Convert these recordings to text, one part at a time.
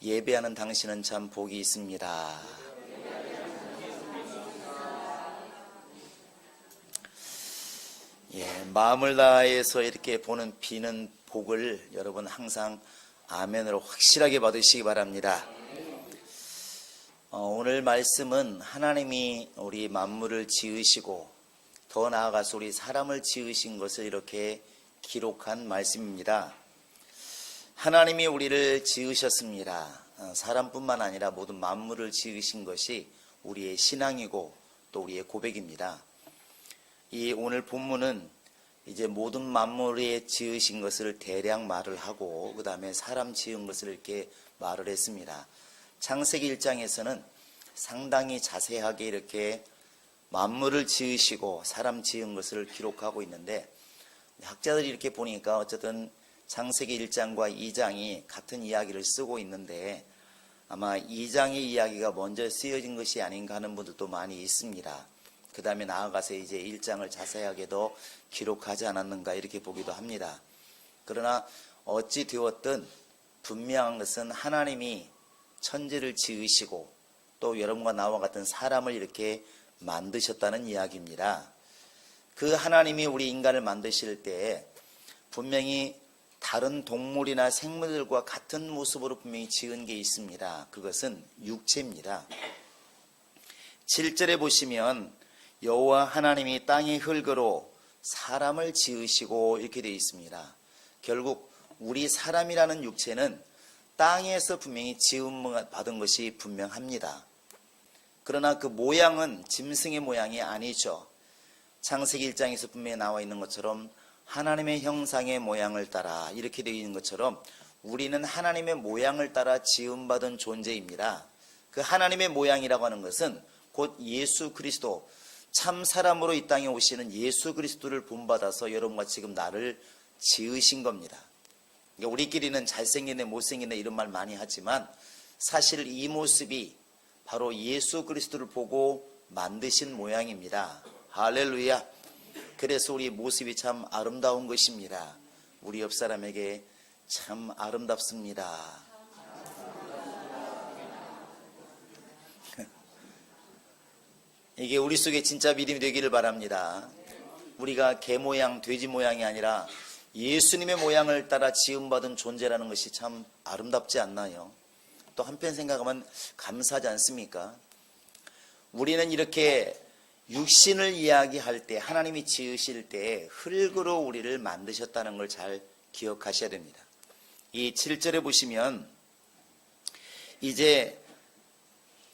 예배하는 당신은 참 복이 있습니다. 마음을 다해서 이렇게 비는 복을 여러분 항상 아멘으로 확실하게 받으시기 바랍니다. 오늘 말씀은 하나님이 우리 만물을 지으시고 더 나아가서 우리 사람을 지으신 것을 이렇게 기록한 말씀입니다. 하나님이 우리를 지으셨습니다. 사람뿐만 아니라 모든 만물을 지으신 것이 우리의 신앙이고 또 우리의 고백입니다. 이 오늘 본문은 이제 모든 만물에 지으신 것을 대략 말을 하고 그 다음에 사람 지은 것을 이렇게 말을 했습니다. 창세기 1장에서는 상당히 자세하게 이렇게 만물을 지으시고 사람 지은 것을 기록하고 있는데, 학자들이 이렇게 보니까 어쨌든 창세기 1장과 2장이 같은 이야기를 쓰고 있는데 아마 2장의 이야기가 먼저 쓰여진 것이 아닌가 하는 분들도 많이 있습니다. 그 다음에 나아가서 이제 1장을 자세하게 더 기록하지 않았는가 이렇게 보기도 합니다. 그러나 어찌 되었든 분명한 것은 하나님이 천지를 지으시고 또 여러분과 나와 같은 사람을 이렇게 만드셨다는 이야기입니다. 그 하나님이 우리 인간을 만드실 때 분명히 다른 동물이나 생물들과 같은 모습으로 분명히 지은 게 있습니다. 그것은 육체입니다. 7절에 보시면 여호와 하나님이 땅의 흙으로 사람을 지으시고 이렇게 되어 있습니다. 결국 우리 사람이라는 육체는 땅에서 분명히 지음 받은 것이 분명합니다. 그러나 그 모양은 짐승의 모양이 아니죠. 창세기 1장에서 분명히 나와 있는 것처럼 하나님의 형상의 모양을 따라 이렇게 되어 있는 것처럼 우리는 하나님의 모양을 따라 지음받은 존재입니다. 그 하나님의 모양이라고 하는 것은 곧 예수 그리스도, 참 사람으로 이 땅에 오시는 예수 그리스도를 본받아서 여러분과 지금 나를 지으신 겁니다. 그러니까 우리끼리는 잘생겼네 못생겼네 이런 말 많이 하지만 사실 이 모습이 바로 예수 그리스도를 보고 만드신 모양입니다. 할렐루야. 그래서 우리 모습이 참 아름다운 것입니다. 우리 옆 사람에게 참 아름답습니다. 이게 우리 속에 진짜 믿음이 되기를 바랍니다. 우리가 개 모양, 돼지 모양이 아니라 예수님의 모양을 따라 지음받은 존재라는 것이 참 아름답지 않나요? 또 한편 생각하면 감사하지 않습니까? 우리는 이렇게 육신을 이야기할 때 하나님이 지으실 때 흙으로 우리를 만드셨다는 걸 잘 기억하셔야 됩니다. 이 7절에 보시면 이제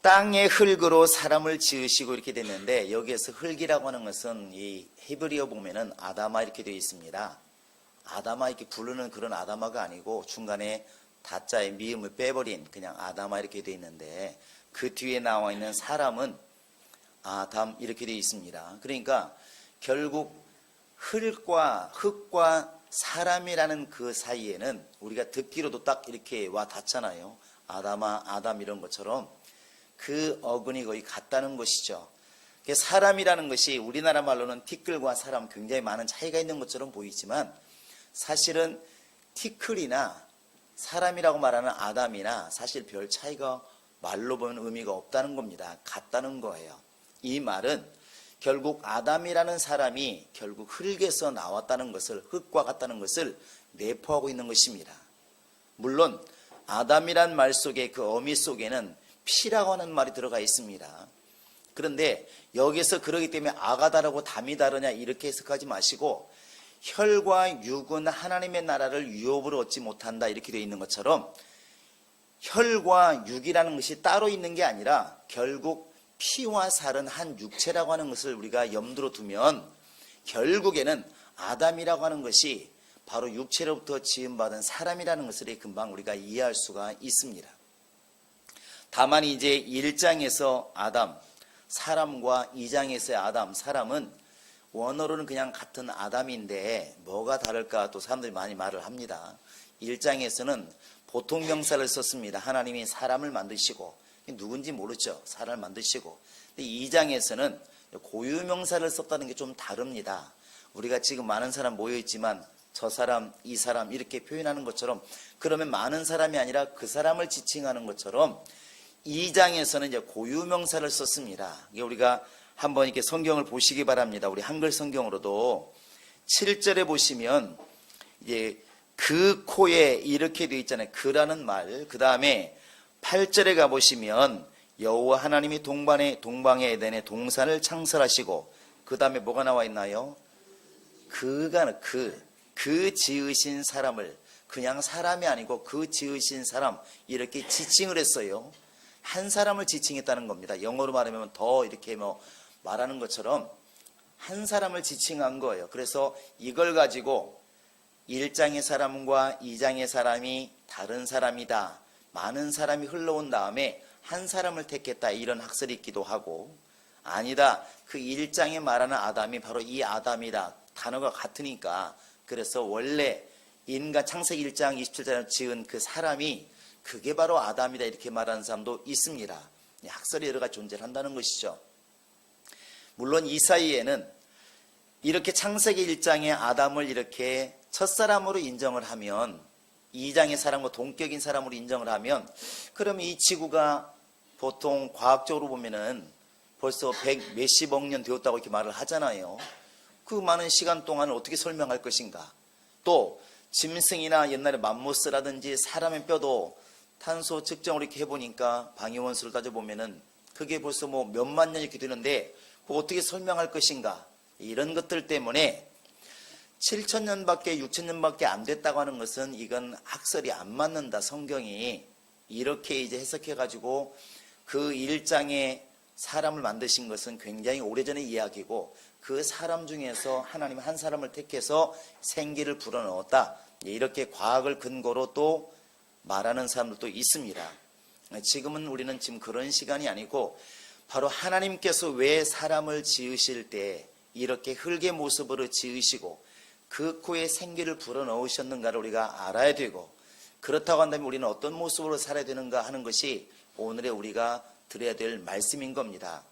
땅의 흙으로 사람을 지으시고 이렇게 됐는데, 여기에서 흙이라고 하는 것은 이 히브리어 보면은 아다마 이렇게 되어 있습니다. 아다마 이렇게 부르는 그런 아다마가 아니고 중간에 다자의 미음을 빼버린 그냥 아다마 이렇게 되어 있는데, 그 뒤에 나와 있는 사람은 아담 이렇게 되어 있습니다. 그러니까 결국 흙과 사람이라는 그 사이에는 우리가 듣기로도 딱 이렇게 와 닿잖아요. 아담아 아담 이런 것처럼 그 어근이 거의 같다는 것이죠. 사람이라는 것이 우리나라 말로는 티끌과 사람 굉장히 많은 차이가 있는 것처럼 보이지만 사실은 티끌이나 사람이라고 말하는 아담이나 사실 별 차이가 말로 보면 의미가 없다는 겁니다. 같다는 거예요. 이 말은 결국 아담이라는 사람이 결국 흙에서 나왔다는 것을, 흙과 같다는 것을 내포하고 있는 것입니다. 물론 아담이란 말 속에 그 어미 속에는 피라고 하는 말이 들어가 있습니다. 그런데 여기서 그러기 때문에 아가다라고 담이 다르냐 이렇게 해석하지 마시고 혈과 육은 하나님의 나라를 유업으로 얻지 못한다 이렇게 되어 있는 것처럼 혈과 육이라는 것이 따로 있는 게 아니라 결국 피와 살은 한 육체라고 하는 것을 우리가 염두로 두면 결국에는 아담이라고 하는 것이 바로 육체로부터 지음받은 사람이라는 것을 금방 우리가 이해할 수가 있습니다. 다만 이제 1장에서 아담, 사람과 2장에서의 아담, 사람은 원어로는 그냥 같은 아담인데 뭐가 다를까 또 사람들이 많이 말을 합니다. 1장에서는 보통 명사를 썼습니다. 하나님이 사람을 만드시고 누군지 모르죠. 사람을 만드시고. 근데 2장에서는 고유명사를 썼다는 게 좀 다릅니다. 우리가 지금 많은 사람 모여있지만 저 사람, 이 사람 이렇게 표현하는 것처럼, 그러면 많은 사람이 아니라 그 사람을 지칭하는 것처럼 2장에서는 이제 고유명사를 썼습니다. 이게 우리가 한번 이렇게 성경을 보시기 바랍니다. 우리 한글 성경으로도 7절에 보시면 이제 그 코에 이렇게 되어 있잖아요. 그라는 말. 그 다음에 8절에 가보시면 여호와 하나님이 동방의 에덴에 동산을 창설하시고, 그 다음에 뭐가 나와 있나요? 그 지으신 사람을, 그냥 사람이 아니고 그 지으신 사람, 이렇게 지칭을 했어요. 한 사람을 지칭했다는 겁니다. 영어로 말하면 더 이렇게 말하는 것처럼 한 사람을 지칭한 거예요. 그래서 이걸 가지고 1장의 사람과 2장의 사람이 다른 사람이다, 많은 사람이 흘러온 다음에 한 사람을 택했다, 이런 학설이 있기도 하고, 아니다, 그 1장에 말하는 아담이 바로 이 아담이다, 단어가 같으니까, 그래서 원래 인간 창세기 1장 27절에 지은 그 사람이 그게 바로 아담이다, 이렇게 말하는 사람도 있습니다. 학설이 여러 가지 존재를 한다는 것이죠. 물론 이 사이에는 이렇게 창세기 1장에 아담을 이렇게 첫사람으로 인정을 하면, 2장의 사람과 동격인 사람으로 인정을 하면, 그러면 이 지구가 보통 과학적으로 보면은 벌써 100 몇십억 년 되었다고 이렇게 말을 하잖아요. 그 많은 시간 동안을 어떻게 설명할 것인가. 또 짐승이나 옛날에 맘모스라든지 사람의 뼈도 탄소 측정을 이렇게 해보니까 방위원수를 따져보면은 그게 벌써 몇만 년 이렇게 되는데 그거 어떻게 설명할 것인가. 이런 것들 때문에 7,000년밖에 6,000년밖에 안 됐다고 하는 것은 이건 학설이 안 맞는다. 성경이 이렇게 이제 해석해가지고 그 1장에 사람을 만드신 것은 굉장히 오래전의 이야기고, 그 사람 중에서 하나님 한 사람을 택해서 생기를 불어넣었다, 이렇게 과학을 근거로 또 말하는 사람들도 있습니다. 지금은 우리는 지금 그런 시간이 아니고, 바로 하나님께서 왜 사람을 지으실 때 이렇게 흙의 모습으로 지으시고 그 코에 생기를 불어넣으셨는가를 우리가 알아야 되고, 그렇다고 한다면 우리는 어떤 모습으로 살아야 되는가 하는 것이 오늘의 우리가 들어야 될 말씀인 겁니다.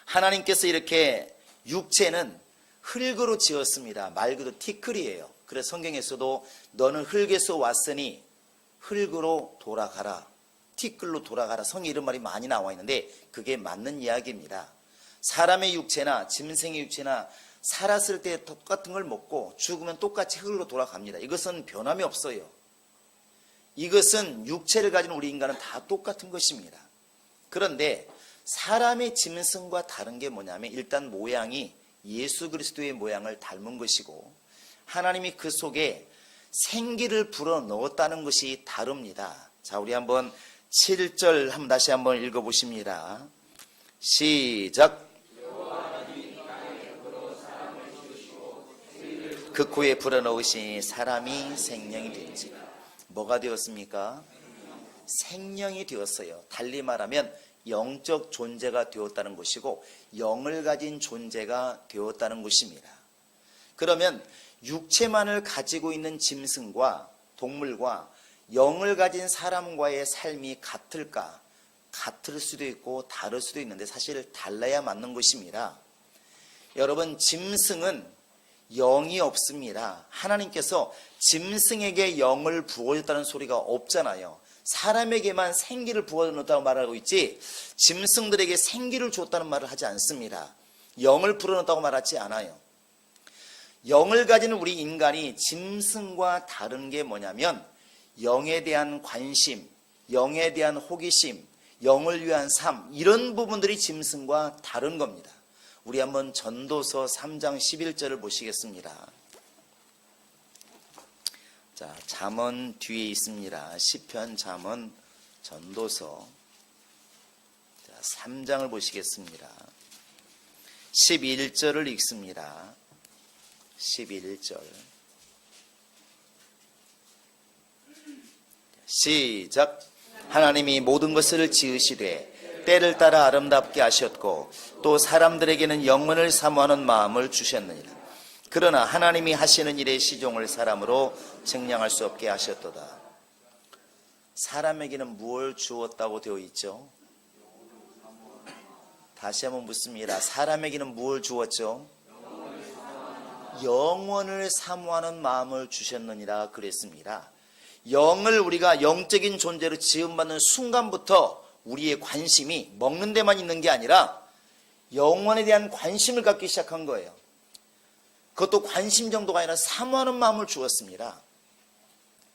하나님께서 이렇게 육체는 흙으로 지었습니다. 말 그대로 티끌이에요. 그래서 성경에서도 너는 흙에서 왔으니 흙으로 돌아가라, 티끌로 돌아가라, 성에 이런 말이 많이 나와 있는데 그게 맞는 이야기입니다. 사람의 육체나 짐승의 육체나 살았을 때 똑같은 걸 먹고 죽으면 똑같이 흙으로 돌아갑니다. 이것은 변함이 없어요. 이것은 육체를 가진 우리 인간은 다 똑같은 것입니다. 그런데 사람의 짐승과 다른 게 뭐냐면, 일단 모양이 예수 그리스도의 모양을 닮은 것이고, 하나님이 그 속에 생기를 불어넣었다는 것이 다릅니다. 자, 우리 한번 7절 한번 다시 한번 읽어보십니다. 시작. 그 코에 불어넣으시니 사람이 생명이 되지. 뭐가 되었습니까? 생명이 되었어요. 달리 말하면 영적 존재가 되었다는 것이고, 영을 가진 존재가 되었다는 것입니다. 그러면 육체만을 가지고 있는 짐승과 동물과 영을 가진 사람과의 삶이 같을까? 같을 수도 있고 다를 수도 있는데 사실 달라야 맞는 것입니다. 여러분, 짐승은 영이 없습니다. 하나님께서 짐승에게 영을 부어줬다는 소리가 없잖아요. 사람에게만 생기를 부어넣었다고 말하고 있지, 짐승들에게 생기를 줬다는 말을 하지 않습니다. 영을 불어넣었다고 말하지 않아요. 영을 가진 우리 인간이 짐승과 다른 게 뭐냐면, 영에 대한 관심, 영에 대한 호기심, 영을 위한 삶, 이런 부분들이 짐승과 다른 겁니다. 우리 한번 전도서 3장 11절을 보시겠습니다. 자, 잠언 뒤에 있습니다. 시편, 잠언, 전도서. 자, 3장을 보시겠습니다. 11절을 읽습니다. 11절. 시작. 하나님이 모든 것을 지으시되 때를 따라 아름답게 하셨고 또 사람들에게는 영원을 사모하는 마음을 주셨느니라. 그러나 하나님이 하시는 일의 시종을 사람으로 증량할 수 없게 하셨도다. 사람에게는 무엇을 주었다고 되어 있죠? 다시 한번 묻습니다. 사람에게는 무엇을 주었죠? 영원을 사모하는 마음을 주셨느니라 그랬습니다. 영을 우리가 영적인 존재로 지음받는 순간부터 우리의 관심이 먹는 데만 있는 게 아니라 영원에 대한 관심을 갖기 시작한 거예요. 그것도 관심 정도가 아니라 사모하는 마음을 주었습니다.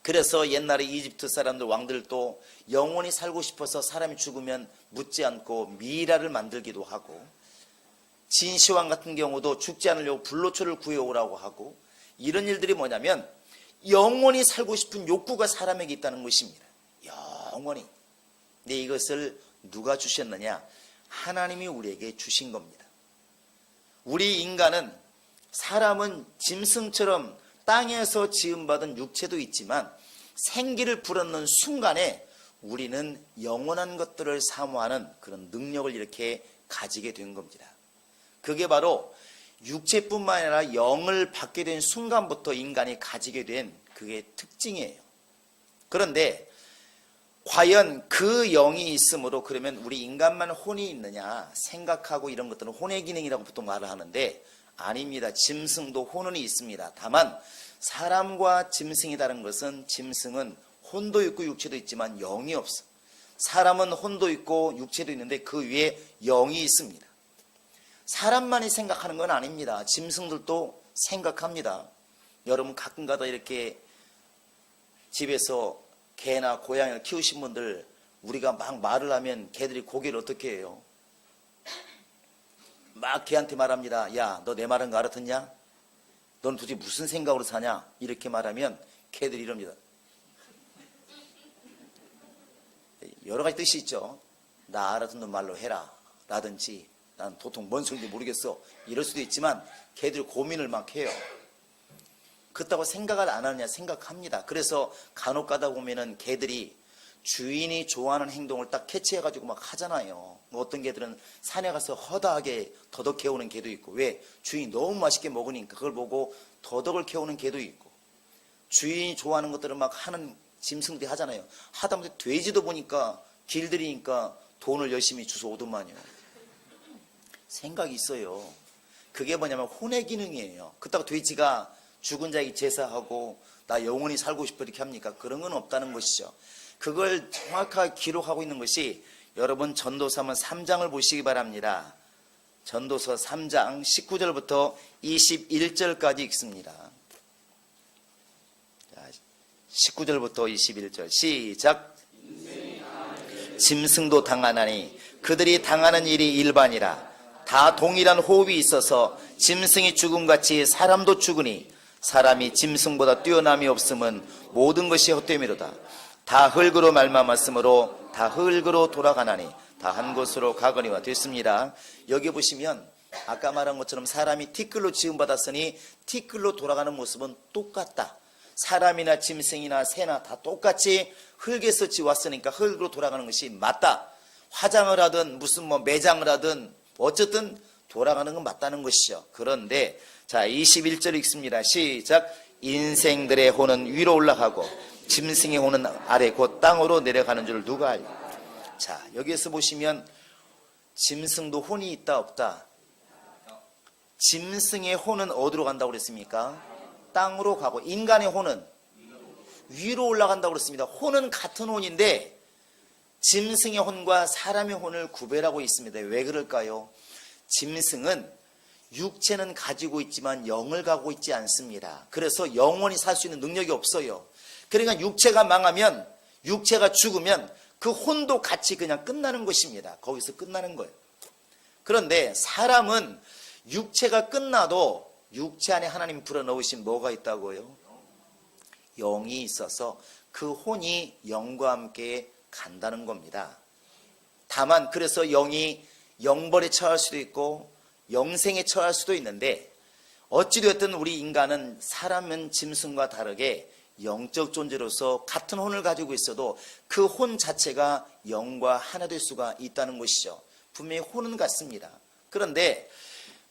그래서 옛날에 이집트 사람들 왕들도 영원히 살고 싶어서 사람이 죽으면 묻지 않고 미이라를 만들기도 하고, 진시황 같은 경우도 죽지 않으려고 불로초를 구해오라고 하고, 이런 일들이 뭐냐면 영원히 살고 싶은 욕구가 사람에게 있다는 것입니다. 영원히. 근데 이것을 누가 주셨느냐? 하나님이 우리에게 주신 겁니다. 우리 인간은, 사람은 짐승처럼 땅에서 지음받은 육체도 있지만 생기를 불어넣는 순간에 우리는 영원한 것들을 사모하는 그런 능력을 이렇게 가지게 된 겁니다. 그게 바로 육체뿐만 아니라 영을 받게 된 순간부터 인간이 가지게 된 그게 특징이에요. 그런데 과연 그 영이 있으므로 그러면 우리 인간만 혼이 있느냐 생각하고, 이런 것들은 혼의 기능이라고 보통 말을 하는데 아닙니다. 짐승도 혼은 있습니다. 다만 사람과 짐승이 다른 것은, 짐승은 혼도 있고 육체도 있지만 영이 없어. 사람은 혼도 있고 육체도 있는데 그 위에 영이 있습니다. 사람만이 생각하는 건 아닙니다. 짐승들도 생각합니다. 여러분 가끔가다 이렇게 집에서 개나 고양이를 키우신 분들, 우리가 막 말을 하면 개들이 고개를 어떻게 해요? 막 개한테 말합니다. 야, 너 내 말은 거 알아듣냐? 넌 도대체 무슨 생각으로 사냐? 이렇게 말하면 개들이 이럽니다. 여러 가지 뜻이 있죠. 나 알아듣는 말로 해라 라든지, 난 도통 뭔 소리인지 모르겠어, 이럴 수도 있지만 개들 고민을 막 해요. 그렇다고 생각을 안 하느냐? 생각합니다. 그래서 간혹 가다 보면은 개들이 주인이 좋아하는 행동을 딱 캐치해가지고 막 하잖아요. 어떤 개들은 산에 가서 허다하게 더덕 캐오는 개도 있고, 왜? 주인이 너무 맛있게 먹으니까 그걸 보고 더덕을 캐오는 개도 있고, 주인이 좋아하는 것들을 막 하는 짐승들이 하잖아요. 하다못해 돼지도 보니까 길들이니까 돈을 열심히 주워 오더만요. 생각이 있어요. 그게 뭐냐면 혼의 기능이에요. 그렇다고 돼지가 죽은 자에게 제사하고 나 영원히 살고 싶어 이렇게 합니까? 그런 건 없다는 것이죠. 그걸 정확하게 기록하고 있는 것이, 여러분 전도서 한번 3장을 보시기 바랍니다. 전도서 3장 19절부터 21절까지 읽습니다. 19절부터 21절 시작. 짐승도 당하나니 그들이 당하는 일이 일반이라. 다 동일한 호흡이 있어서 짐승이 죽음같이 사람도 죽으니, 사람이 짐승보다 뛰어남이 없음은 모든 것이 헛됨이로다. 다 흙으로 말미암았으므로 다 흙으로 돌아가나니 다 한 곳으로 가거니와 됐습니다. 여기 보시면 아까 말한 것처럼 사람이 티끌로 지음받았으니 티끌로 돌아가는 모습은 똑같다. 사람이나 짐승이나 새나 다 똑같이 흙에서 지왔으니까 흙으로 돌아가는 것이 맞다. 화장을 하든 무슨 매장을 하든 어쨌든 돌아가는 건 맞다는 것이죠. 그런데 자 21절 읽습니다. 시작. 인생들의 혼은 위로 올라가고 짐승의 혼은 아래 곧 땅으로 내려가는 줄 누가 알까? 자 여기에서 보시면 짐승도 혼이 있다 없다? 짐승의 혼은 어디로 간다고 그랬습니까? 땅으로 가고, 인간의 혼은 위로 올라간다고 그랬습니다. 혼은 같은 혼인데 짐승의 혼과 사람의 혼을 구별하고 있습니다. 왜 그럴까요? 짐승은 육체는 가지고 있지만 영을 가지고 있지 않습니다. 그래서 영원히 살 수 있는 능력이 없어요. 그러니까 육체가 망하면, 육체가 죽으면 그 혼도 같이 그냥 끝나는 것입니다. 거기서 끝나는 거예요. 그런데 사람은 육체가 끝나도 육체 안에 하나님 불어넣으신 뭐가 있다고요? 영이 있어서 그 혼이 영과 함께 간다는 겁니다. 다만 그래서 영이 영벌에 처할 수도 있고 영생에 처할 수도 있는데, 어찌되었든 우리 인간은 사람은 짐승과 다르게 영적 존재로서 같은 혼을 가지고 있어도 그 혼 자체가 영과 하나 될 수가 있다는 것이죠. 분명히 혼은 같습니다. 그런데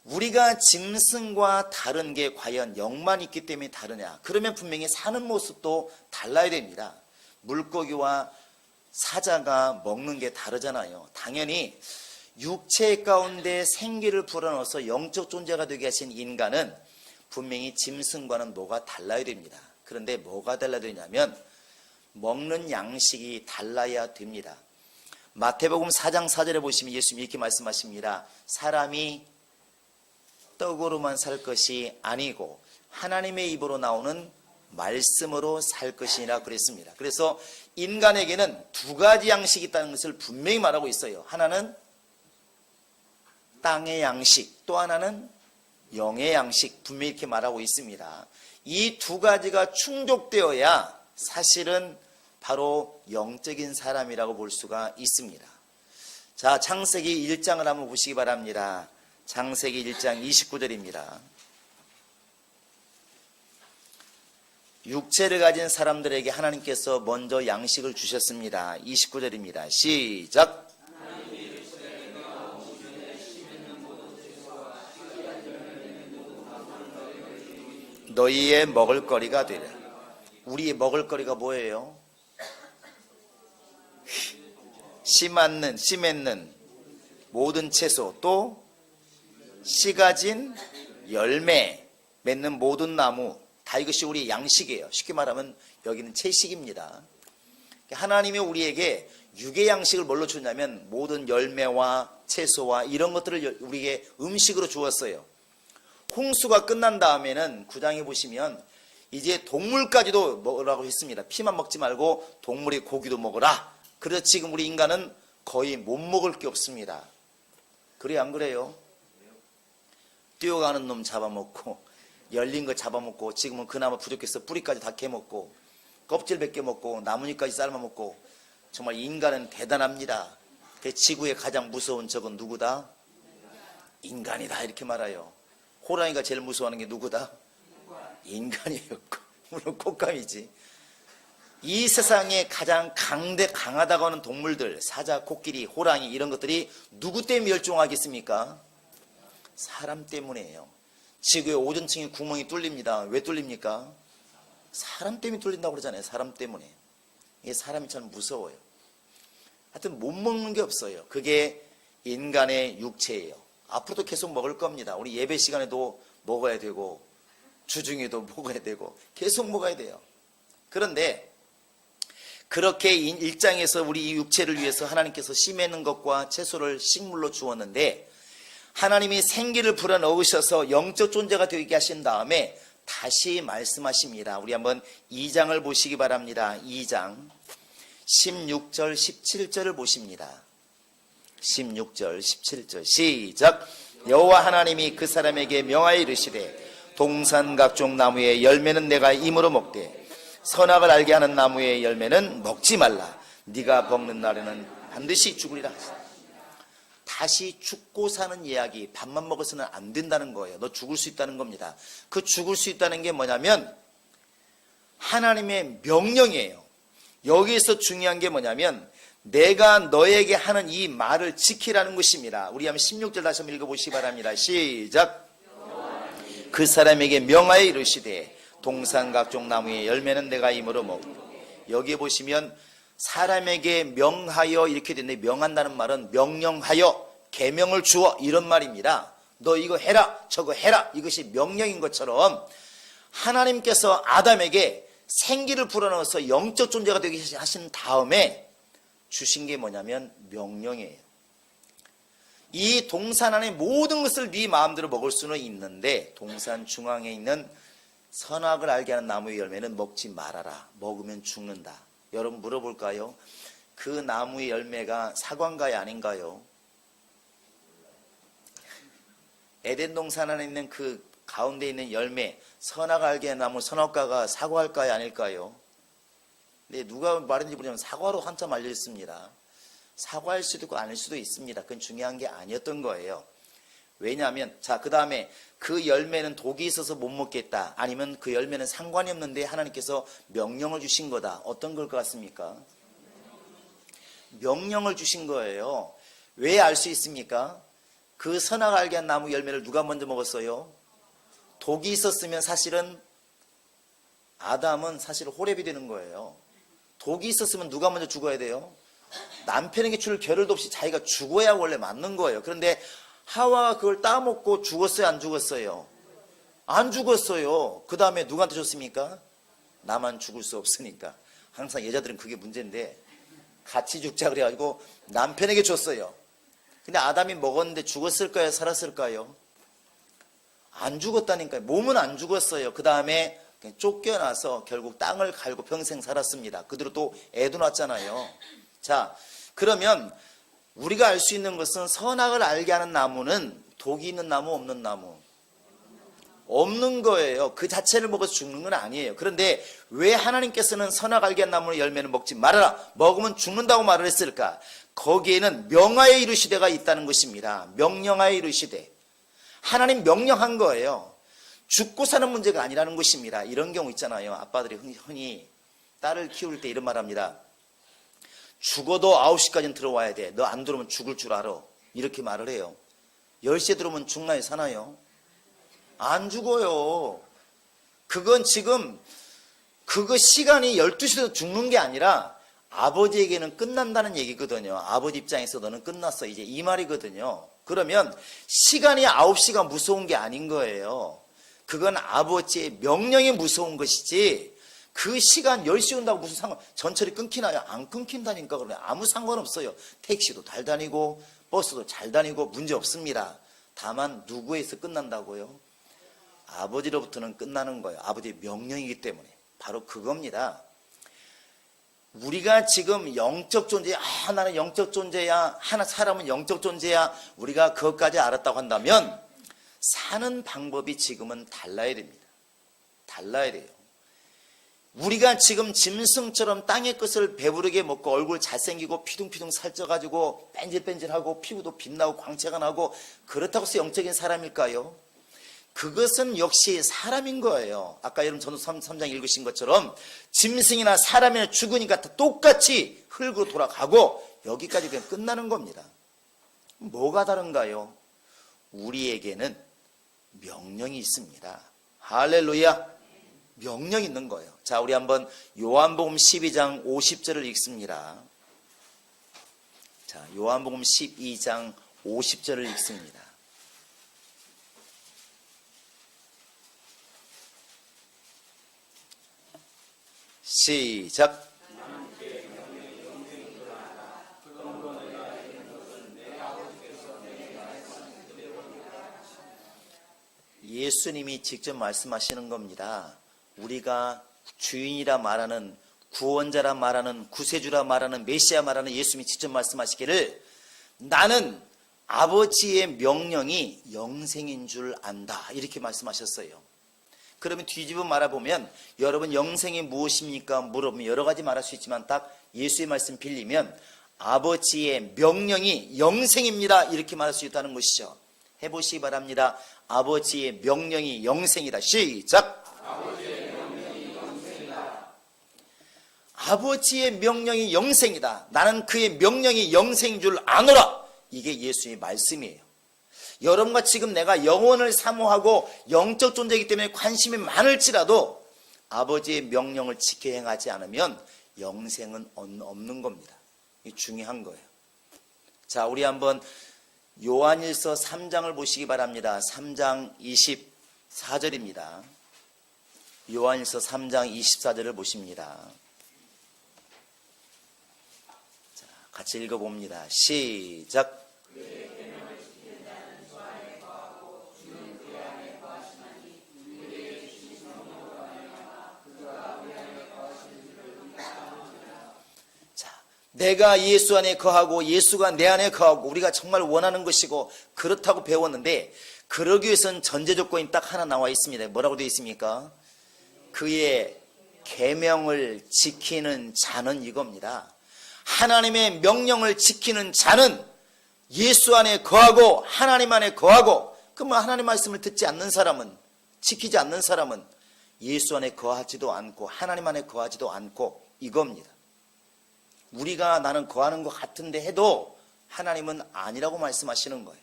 우리가 짐승과 다른 게 과연 영만 있기 때문에 다르냐? 그러면 분명히 사는 모습도 달라야 됩니다. 물고기와 사자가 먹는 게 다르잖아요. 당연히 육체 가운데 생기를 불어넣어서 영적 존재가 되게 하신 인간은 분명히 짐승과는 뭐가 달라야 됩니다. 그런데 뭐가 달라야 되냐면 먹는 양식이 달라야 됩니다. 마태복음 4장 4절에 보시면 예수님이 이렇게 말씀하십니다. 사람이 떡으로만 살 것이 아니고 하나님의 입으로 나오는 말씀으로 살 것이라 그랬습니다. 그래서 인간에게는 두 가지 양식이 있다는 것을 분명히 말하고 있어요. 하나는 땅의 양식, 또 하나는 영의 양식, 분명히 이렇게 말하고 있습니다. 이 두 가지가 충족되어야 사실은 바로 영적인 사람이라고 볼 수가 있습니다. 자, 창세기 1장을 한번 보시기 바랍니다. 창세기 1장 29절입니다. 육체를 가진 사람들에게 하나님께서 먼저 양식을 주셨습니다. 29절입니다. 시작. 너희의 먹을거리가 되라. 우리의 먹을거리가 뭐예요? 씨 맺는 모든 채소, 또 씨 가진 열매 맺는 모든 나무, 다 이것이 우리의 양식이에요. 쉽게 말하면 여기는 채식입니다. 하나님이 우리에게 육의 양식을 뭘로 주냐면 모든 열매와 채소와 이런 것들을 우리에게 음식으로 주었어요. 홍수가 끝난 다음에는 9장에 보시면 이제 동물까지도 먹으라고 했습니다. 피만 먹지 말고 동물의 고기도 먹어라. 그래서 지금 우리 인간은 거의 못 먹을 게 없습니다. 그래요, 안 그래요? 뛰어가는 놈 잡아먹고 열린 거 잡아먹고, 지금은 그나마 부족해서 뿌리까지 다 캐먹고 껍질 벗겨 먹고 나뭇잎까지 삶아먹고, 정말 인간은 대단합니다. 지구의 가장 무서운 적은 누구다? 인간이다, 이렇게 말해요. 호랑이가 제일 무서워하는 게 누구다? 인간이에요. 물론 곶감이지. 이 세상에 가장 강하다고 하는 동물들, 사자, 코끼리, 호랑이 이런 것들이 누구 때문에 멸종하겠습니까? 사람 때문이에요. 지구의 오존층에 구멍이 뚫립니다. 왜 뚫립니까? 사람 때문에 뚫린다고 그러잖아요. 사람 때문에. 이게 사람이 참 무서워요. 하여튼 못 먹는 게 없어요. 그게 인간의 육체예요. 앞으로도 계속 먹을 겁니다. 우리 예배 시간에도 먹어야 되고 주중에도 먹어야 되고 계속 먹어야 돼요. 그런데 그렇게 일장에서 우리 이 육체를 위해서 하나님께서 씨 맺는 것과 채소를 식물로 주었는데, 하나님이 생기를 불어넣으셔서 영적 존재가 되게 하신 다음에 다시 말씀하십니다. 우리 한번 2장을 보시기 바랍니다. 2장 16절 17절을 보십니다. 16절 17절 시작. 여호와 하나님이 그 사람에게 명하여 이르시되 동산 각종 나무의 열매는 내가 임으로 먹되 선악을 알게 하는 나무의 열매는 먹지 말라. 네가 먹는 날에는 반드시 죽으리라 하시다. 다시 죽고 사는 이야기, 밥만 먹어서는 안 된다는 거예요. 너 죽을 수 있다는 겁니다. 그 죽을 수 있다는 게 뭐냐면 하나님의 명령이에요. 여기에서 중요한 게 뭐냐면 내가 너에게 하는 이 말을 지키라는 것입니다. 우리 한번 16절 다시 한번 읽어보시기 바랍니다. 시작. 그 사람에게 명하여 이르시되 동산 각종 나무의 열매는 내가 임으로 먹고. 여기에 보시면 사람에게 명하여 이렇게 되는데, 명한다는 말은 명령하여 계명을 주어 이런 말입니다. 너 이거 해라 저거 해라, 이것이 명령인 것처럼 하나님께서 아담에게 생기를 불어넣어서 영적 존재가 되게 하신 다음에 주신 게 뭐냐면 명령이에요. 이 동산 안에 모든 것을 네 마음대로 먹을 수는 있는데 동산 중앙에 있는 선악을 알게 하는 나무의 열매는 먹지 말아라. 먹으면 죽는다. 여러분 물어볼까요? 그 나무의 열매가 사과인가요, 아닌가요? 에덴 동산 안에 있는 그 가운데 있는 열매, 선악을 알게 하는 나무 선악과가 사과일까요, 아닐까요? 근데 누가 말했는지 모르지만 사과로 한참 알려 있습니다. 사과일 수도 있고 아닐 수도 있습니다. 그건 중요한 게 아니었던 거예요. 왜냐하면 그 다음에 그 열매는 독이 있어서 못 먹겠다, 아니면 그 열매는 상관이 없는데 하나님께서 명령을 주신 거다. 어떤 걸 것 같습니까? 명령을 주신 거예요. 왜 알 수 있습니까? 그 선악 알게 한 나무 열매를 누가 먼저 먹었어요? 독이 있었으면 사실은 아담은 사실 호렙이 되는 거예요. 독이 있었으면 누가 먼저 죽어야 돼요? 남편에게 줄 겨를도 없이 자기가 죽어야 원래 맞는 거예요. 그런데 하와가 그걸 따먹고 죽었어요, 안 죽었어요? 안 죽었어요. 그 다음에 누구한테 줬습니까? 나만 죽을 수 없으니까. 항상 여자들은 그게 문제인데 같이 죽자 그래가지고 남편에게 줬어요. 근데 아담이 먹었는데 죽었을까요? 살았을까요? 안 죽었다니까요. 몸은 안 죽었어요. 그 다음에 쫓겨나서 결국 땅을 갈고 평생 살았습니다. 그대로 또 애도 낳았잖아요. 자, 그러면 우리가 알 수 있는 것은 선악을 알게 하는 나무는 독이 있는 나무, 없는 나무? 없는 거예요. 그 자체를 먹어서 죽는 건 아니에요. 그런데 왜 하나님께서는 선악 알게 한 나무의 열매는 먹지 말아라, 먹으면 죽는다고 말을 했을까? 거기에는 명하여 이르시되가 있다는 것입니다. 명령하여 이르시되. 하나님 명령한 거예요. 죽고 사는 문제가 아니라는 것입니다. 이런 경우 있잖아요. 아빠들이 흔히 딸을 키울 때 이런 말 합니다. 죽어도 9시까지는 들어와야 돼. 너 안 들어오면 죽을 줄 알아. 이렇게 말을 해요. 10시에 들어오면 죽나요? 사나요? 안 죽어요. 그건 지금 그거 시간이 12시에도 죽는 게 아니라 아버지에게는 끝난다는 얘기거든요. 아버지 입장에서 너는 끝났어. 이제 이 말이거든요. 그러면 시간이 9시가 무서운 게 아닌 거예요. 그건 아버지의 명령이 무서운 것이지 그 시간 10시 온다고 무슨 상관, 전철이 끊기나요? 안 끊긴다니까. 그러면 아무 상관없어요. 택시도 잘 다니고 버스도 잘 다니고 문제 없습니다. 다만 누구에서 끝난다고요? 아버지로부터는 끝나는 거예요. 아버지의 명령이기 때문에. 바로 그겁니다. 우리가 지금 영적 존재야, 나는 영적 존재야, 하나 사람은 영적 존재야, 우리가 그것까지 알았다고 한다면 사는 방법이 지금은 달라야 됩니다. 달라야 돼요. 우리가 지금 짐승처럼 땅의 것을 배부르게 먹고 얼굴 잘생기고 피둥피둥 살쪄가지고 뺀질뺀질하고 피부도 빛나고 광채가 나고 그렇다고 해서 영적인 사람일까요? 그것은 역시 사람인 거예요. 아까 여러분 전도 3장 읽으신 것처럼 짐승이나 사람이나 죽으니까 다 똑같이 흙으로 돌아가고 여기까지 그냥 끝나는 겁니다. 뭐가 다른가요? 우리에게는 명령이 있습니다. 할렐루야. 명령이 있는 거예요. 자, 우리 한번 요한복음 12장 50절을 읽습니다. 자, 요한복음 12장 50절을 읽습니다. 시작. 예수님이 직접 말씀하시는 겁니다. 우리가 주인이라 말하는, 구원자라 말하는, 구세주라 말하는, 메시아 말하는 예수님이 직접 말씀하시기를 나는 아버지의 명령이 영생인 줄 안다, 이렇게 말씀하셨어요. 그러면 뒤집어 말해보면 여러분 영생이 무엇입니까? 물어보면 여러 가지 말할 수 있지만 딱 예수의 말씀 빌리면 아버지의 명령이 영생입니다, 이렇게 말할 수 있다는 것이죠. 해보시기 바랍니다. 아버지의 명령이 영생이다. 시작. 아버지의 명령이 영생이다. 아버지의 명령이 영생이다. 나는 그의 명령이 영생인 줄 아노라. 이게 예수의 말씀이에요. 여러분과 지금 내가 영혼을 사모하고 영적 존재이기 때문에 관심이 많을지라도 아버지의 명령을 지켜 행하지 않으면 영생은 없는 겁니다. 이게 중요한 거예요. 자, 우리 한번 요한일서 3장을 보시기 바랍니다. 3장 24절입니다. 요한일서 3장 24절을 보십니다. 자, 같이 읽어봅니다. 시작. 내가 예수 안에 거하고 예수가 내 안에 거하고 우리가 정말 원하는 것이고 그렇다고 배웠는데 그러기 위해서는 전제 조건이 딱 하나 나와 있습니다. 뭐라고 되어 있습니까? 그의 계명을 지키는 자는 이겁니다. 하나님의 명령을 지키는 자는 예수 안에 거하고 하나님 안에 거하고, 그러면 하나님 말씀을 듣지 않는 사람은, 지키지 않는 사람은 예수 안에 거하지도 않고 하나님 안에 거하지도 않고 이겁니다. 우리가 나는 거하는 것 같은데 해도 하나님은 아니라고 말씀하시는 거예요.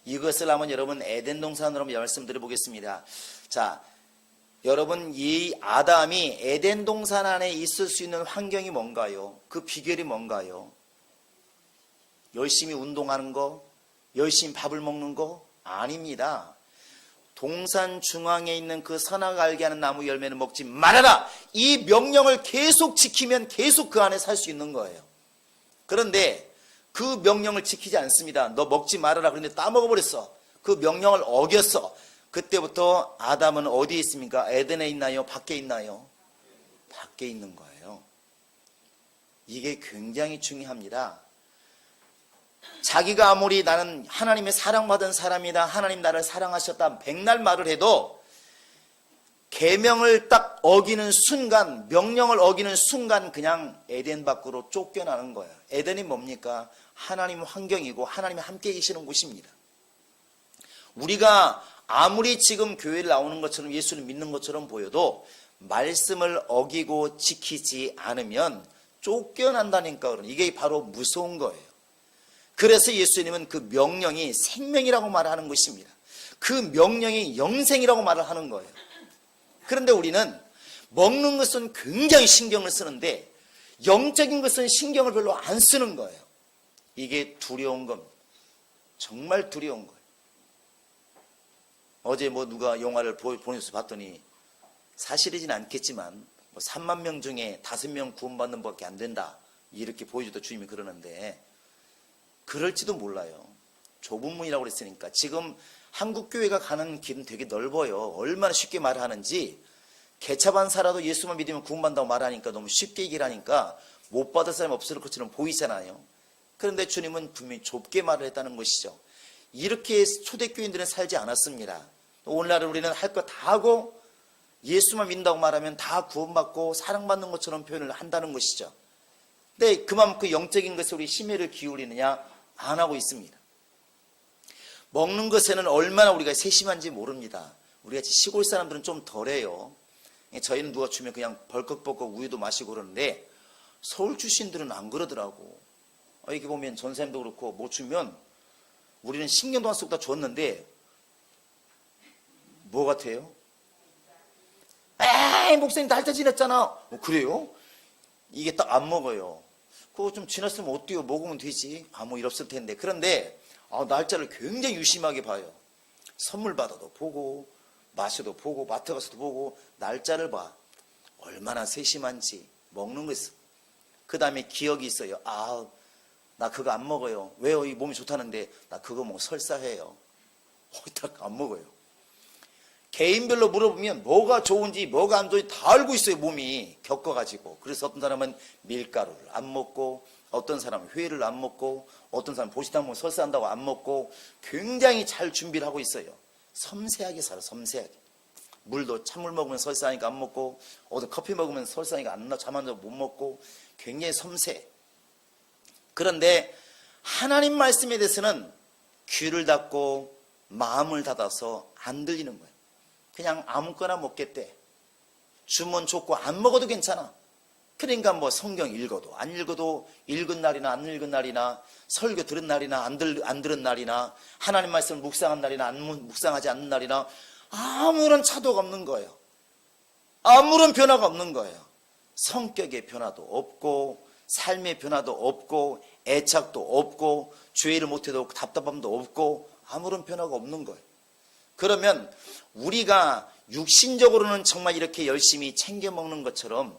이것을 한번 여러분 에덴 동산으로 말씀드려 보겠습니다. 자, 여러분 이 아담이 에덴 동산 안에 있을 수 있는 환경이 뭔가요? 그 비결이 뭔가요? 열심히 운동하는 거? 열심히 밥을 먹는 거? 아닙니다. 동산 중앙에 있는 그 선악 알게 하는 나무 열매는 먹지 말아라. 이 명령을 계속 지키면 계속 그 안에 살 수 있는 거예요. 그런데 그 명령을 지키지 않습니다. 너 먹지 말아라. 그런데 따먹어버렸어. 그 명령을 어겼어. 그때부터 아담은 어디에 있습니까? 에덴에 있나요? 밖에 있나요? 밖에 있는 거예요. 이게 굉장히 중요합니다. 자기가 아무리 나는 하나님의 사랑받은 사람이다, 하나님 나를 사랑하셨다 백날 말을 해도 계명을 딱 어기는 순간, 명령을 어기는 순간 그냥 에덴 밖으로 쫓겨나는 거예요. 에덴이 뭡니까? 하나님 환경이고 하나님이 함께 계시는 곳입니다. 우리가 아무리 지금 교회를 나오는 것처럼 예수를 믿는 것처럼 보여도 말씀을 어기고 지키지 않으면 쫓겨난다니까. 이게 바로 무서운 거예요. 그래서 예수님은 그 명령이 생명이라고 말하는 것입니다. 그 명령이 영생이라고 말을 하는 거예요. 그런데 우리는 먹는 것은 굉장히 신경을 쓰는데 영적인 것은 신경을 별로 안 쓰는 거예요. 이게 두려운 겁니다. 정말 두려운 거예요. 어제 누가 영화를 보내서 봤더니 사실이진 않겠지만 3만 명 중에 5명 구원받는 밖에 안 된다. 이렇게 보여주다 주님이 그러는데 그럴지도 몰라요. 좁은 문이라고 그랬으니까. 지금 한국교회가 가는 길은 되게 넓어요. 얼마나 쉽게 말하는지. 개차반 살아도 예수만 믿으면 구원받는다고 말하니까 너무 쉽게 얘기를 하니까 못 받을 사람이 없을 것처럼 보이잖아요. 그런데 주님은 분명히 좁게 말을 했다는 것이죠. 이렇게 초대교인들은 살지 않았습니다. 오늘날은 우리는 할 거 다 하고 예수만 믿는다고 말하면 다 구원받고 사랑받는 것처럼 표현을 한다는 것이죠. 근데 그만큼 영적인 것에 우리 심혈을 기울이느냐? 안 하고 있습니다. 먹는 것에는 얼마나 우리가 세심한지 모릅니다. 우리같이 시골 사람들은 좀 덜해요. 저희는 누가 주면 그냥 벌컥벌컥 우유도 마시고 그러는데 서울 출신들은 안 그러더라고. 이렇게 보면 전사님도 그렇고 뭐 주면 우리는 신경도 안 쓰고 다 줬는데 뭐 같아요? 에이 목사님 날짜 지났잖아. 그래요? 이게 딱 안 먹어요. 그거 좀 지났으면 어때요? 먹으면 되지. 아무 일 없을 텐데. 그런데 날짜를 굉장히 유심하게 봐요. 선물 받아도 보고 마셔도 보고 마트 가서도 보고 날짜를 봐. 얼마나 세심한지. 먹는 거 있어. 그 다음에 기억이 있어요. 나 그거 안 먹어요. 왜요? 이 몸이 좋다는데 나 그거 설사해요. 딱 안 먹어요. 개인별로 물어보면 뭐가 좋은지 뭐가 안 좋은지 다 알고 있어요. 몸이 겪어가지고. 그래서 어떤 사람은 밀가루를 안 먹고 어떤 사람은 회를 안 먹고 어떤 사람은 보시다 설사한다고 안 먹고 굉장히 잘 준비를 하고 있어요. 섬세하게 살아. 섬세하게. 물도 찬물 먹으면 설사하니까 안 먹고 어떤 커피 먹으면 설사하니까 안 나 잠 안 자고 못 먹고 굉장히 섬세해. 그런데 하나님 말씀에 대해서는 귀를 닫고 마음을 닫아서 안 들리는 거예요. 그냥 아무거나 먹겠대. 주문 좋고 안 먹어도 괜찮아. 그러니까 성경 읽어도 안 읽어도 읽은 날이나 안 읽은 날이나 설교 들은 날이나 안 들은 날이나 하나님 말씀을 묵상한 날이나 안 묵상하지 않는 날이나 아무런 차도가 없는 거예요. 아무런 변화가 없는 거예요. 성격의 변화도 없고 삶의 변화도 없고 애착도 없고 죄를 못해도 답답함도 없고 아무런 변화가 없는 거예요. 그러면 우리가 육신적으로는 정말 이렇게 열심히 챙겨 먹는 것처럼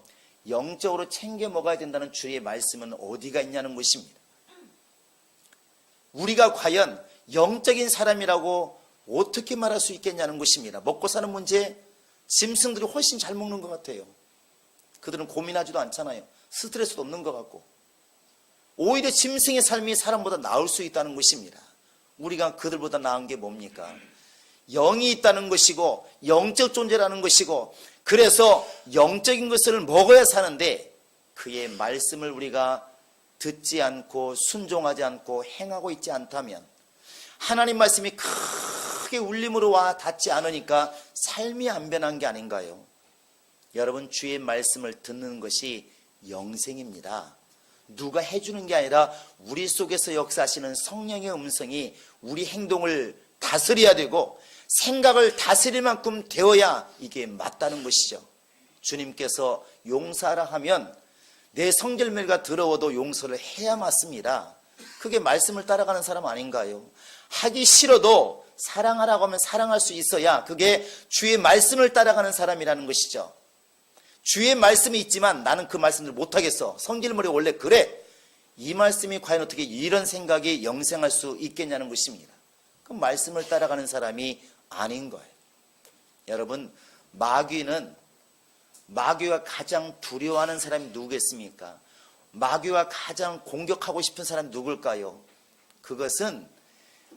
영적으로 챙겨 먹어야 된다는 주의 말씀은 어디가 있냐는 것입니다. 우리가 과연 영적인 사람이라고 어떻게 말할 수 있겠냐는 것입니다. 먹고 사는 문제, 짐승들이 훨씬 잘 먹는 것 같아요. 그들은 고민하지도 않잖아요. 스트레스도 없는 것 같고. 오히려 짐승의 삶이 사람보다 나을 수 있다는 것입니다. 우리가 그들보다 나은 게 뭡니까? 영이 있다는 것이고 영적 존재라는 것이고 그래서 영적인 것을 먹어야 사는데 그의 말씀을 우리가 듣지 않고 순종하지 않고 행하고 있지 않다면 하나님 말씀이 크게 울림으로 와 닿지 않으니까 삶이 안 변한 게 아닌가요? 여러분 주의 말씀을 듣는 것이 영생입니다. 누가 해주는 게 아니라 우리 속에서 역사하시는 성령의 음성이 우리 행동을 다스려야 되고 생각을 다스릴 만큼 되어야 이게 맞다는 것이죠. 주님께서 용서하라 하면 내 성결매가 더러워도 용서를 해야 맞습니다. 그게 말씀을 따라가는 사람 아닌가요? 하기 싫어도 사랑하라고 하면 사랑할 수 있어야 그게 주의 말씀을 따라가는 사람이라는 것이죠. 주의 말씀이 있지만 나는 그 말씀을 못하겠어. 성질머리 원래 그래. 이 말씀이 과연 어떻게 이런 생각이 영생할 수 있겠냐는 것입니다. 그 말씀을 따라가는 사람이 아닌 거예요. 여러분, 마귀가 가장 두려워하는 사람이 누구겠습니까? 마귀가 가장 공격하고 싶은 사람이 누굴까요? 그것은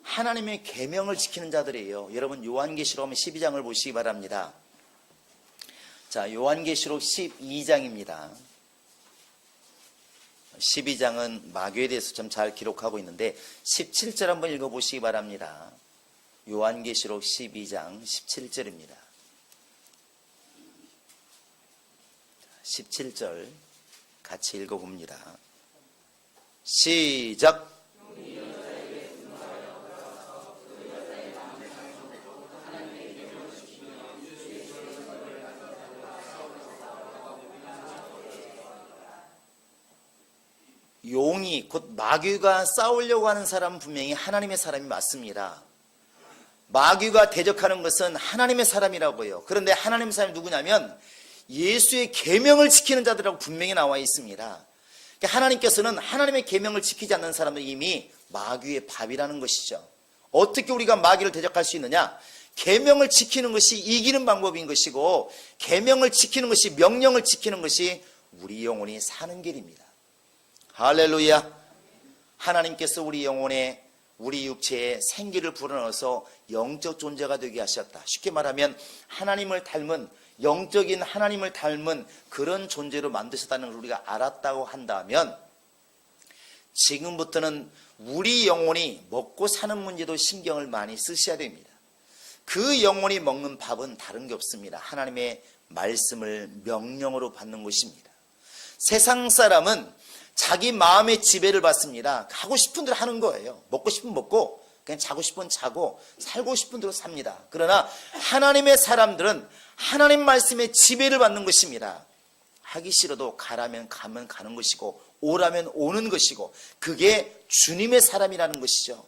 하나님의 계명을 지키는 자들이에요. 여러분, 요한계시록 12장을 보시기 바랍니다. 자, 요한계시록 12장입니다. 12장은 마귀에 대해서 좀 잘 기록하고 있는데 17절 한번 읽어보시기 바랍니다. 요한계시록 12장 17절입니다. 17절 같이 읽어봅니다. 시작. 용이 곧 마귀가 싸우려고 하는 사람은 분명히 하나님의 사람이 맞습니다. 마귀가 대적하는 것은 하나님의 사람이라고요. 그런데 하나님의 사람이 누구냐면 예수의 계명을 지키는 자들이라고 분명히 나와 있습니다. 그러니까 하나님께서는 하나님의 계명을 지키지 않는 사람은 이미 마귀의 밥이라는 것이죠. 어떻게 우리가 마귀를 대적할 수 있느냐? 계명을 지키는 것이 이기는 방법인 것이고, 계명을 지키는 것이, 명령을 지키는 것이 우리 영혼이 사는 길입니다. 할렐루야. 하나님께서 우리 영혼에, 우리 육체에 생기를 불어넣어서 영적 존재가 되게 하셨다. 쉽게 말하면 하나님을 닮은, 영적인 하나님을 닮은 그런 존재로 만드셨다는 걸 우리가 알았다고 한다면, 지금부터는 우리 영혼이 먹고 사는 문제도 신경을 많이 쓰셔야 됩니다. 그 영혼이 먹는 밥은 다른 게 없습니다. 하나님의 말씀을 명령으로 받는 것입니다. 세상 사람은 자기 마음의 지배를 받습니다. 하고 싶은 대로 하는 거예요. 먹고 싶으면 먹고, 그냥 자고 싶으면 자고, 살고 싶은 대로 삽니다. 그러나 하나님의 사람들은 하나님 말씀의 지배를 받는 것입니다. 하기 싫어도 가라면 가면 가는 것이고, 오라면 오는 것이고, 그게 주님의 사람이라는 것이죠.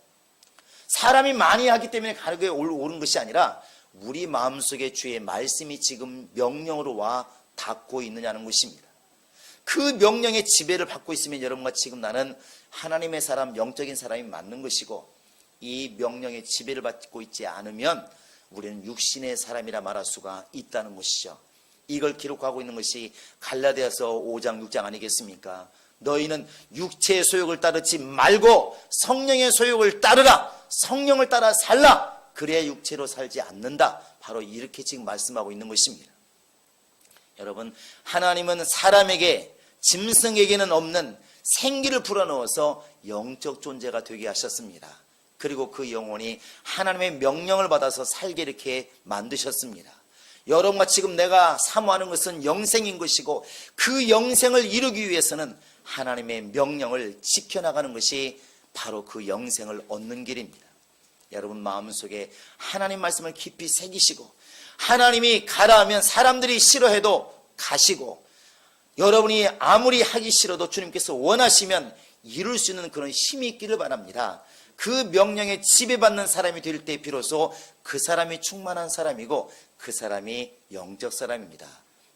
사람이 많이 하기 때문에 가르게 오는 것이 아니라 우리 마음속에 주의 말씀이 지금 명령으로 와 닿고 있느냐는 것입니다. 그 명령의 지배를 받고 있으면 여러분과 지금 나는 하나님의 사람, 영적인 사람이 맞는 것이고, 이 명령의 지배를 받고 있지 않으면 우리는 육신의 사람이라 말할 수가 있다는 것이죠. 이걸 기록하고 있는 것이 갈라디아서 5장 6장 아니겠습니까? 너희는 육체의 소욕을 따르지 말고 성령의 소욕을 따르라. 성령을 따라 살라. 그래야 육체로 살지 않는다. 바로 이렇게 지금 말씀하고 있는 것입니다. 여러분, 하나님은 사람에게, 짐승에게는 없는 생기를 불어넣어서 영적 존재가 되게 하셨습니다. 그리고 그 영혼이 하나님의 명령을 받아서 살게 이렇게 만드셨습니다. 여러분과 지금 내가 사모하는 것은 영생인 것이고, 그 영생을 이루기 위해서는 하나님의 명령을 지켜나가는 것이 바로 그 영생을 얻는 길입니다. 여러분 마음속에 하나님 말씀을 깊이 새기시고, 하나님이 가라 하면 사람들이 싫어해도 가시고, 여러분이 아무리 하기 싫어도 주님께서 원하시면 이룰 수 있는 그런 힘이 있기를 바랍니다. 그 명령에 지배받는 사람이 될 때 비로소 그 사람이 충만한 사람이고 그 사람이 영적 사람입니다.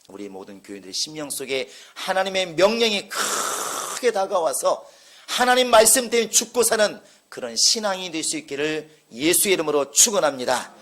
우리 모든 교인들의 심령 속에 하나님의 명령이 크게 다가와서 하나님 말씀 때문에 죽고 사는 그런 신앙이 될 수 있기를 예수의 이름으로 축원합니다.